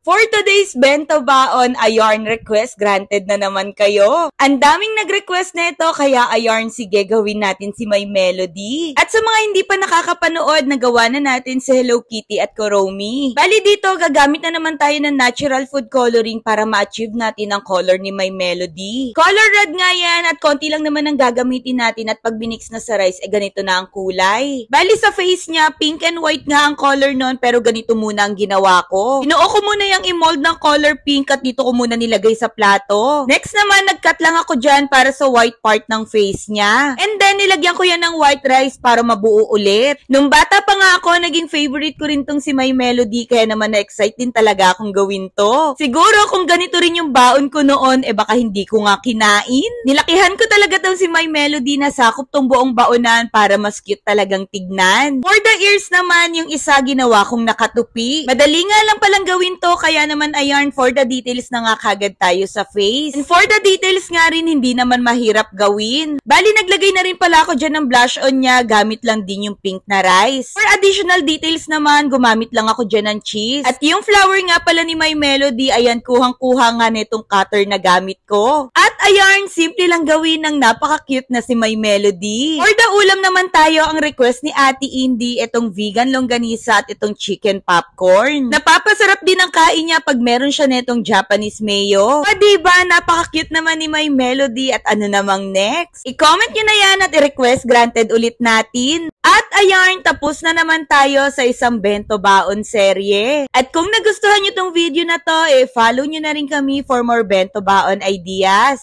For today's bento baon, a yarn request granted na naman kayo. Ang daming nag-request nito kaya a yarn sige gawin natin si My Melody. At sa mga hindi pa nakakapanood, nagawa na natin si Hello Kitty at Kuromi. Bali dito, gagamit na naman tayo ng natural food coloring para ma-achieve natin ang color ni My Melody. Color red nga yan at konti lang naman ang gagamitin natin at pag binix na sa rice, ganito na ang kulay. Bali sa face niya, pink and white nga ang color nun pero ganito muna ang ginawa ko. Inuo ko muna yung i-mold ng color pink at dito ko muna nilagay sa plato. Next naman, nag-cut lang ako dyan para sa white part ng face niya. And then, nilagyan ko yan ng white rice para mabuo ulit. Nung bata pa nga ako, naging favorite ko rin tong si My Melody kaya naman na-excite din talaga akong gawin to. Siguro kung ganito rin yung baon ko noon, baka hindi ko nga kinain. Nilakihan ko talaga tong si My Melody na sakop tong buong baonan para mas cute talagang tignan. For the ears naman, yung isa ginawa kong nakatupi. Madali nga lang palang gawin to kaya naman ayan, for the details na nga kagad tayo sa face. And for the details nga rin, hindi naman mahirap gawin. Bali, naglagay na rin pala ako dyan ng blush on niya, gamit lang din yung pink na rice. For additional details naman, gumamit lang ako dyan ng cheese. At yung flower nga pala ni My Melody, ayan, kuhang-kuha nga nitong cutter na gamit ko. At ayan, simple lang gawin ng napaka-cute na si My Melody. For the ulam naman tayo, ang request ni Ate Indy, itong vegan longganisa at itong chicken popcorn. Napapasarap din ang kain niya pag meron siya netong Japanese mayo. O diba, napaka-cute naman ni My Melody at ano namang next? I-comment nyo na yan at i-request granted ulit natin. At ayan, tapos na naman tayo sa isang bento baon serye. At kung nagustuhan nyo tong video na to, follow nyo na rin kami for more bento baon ideas.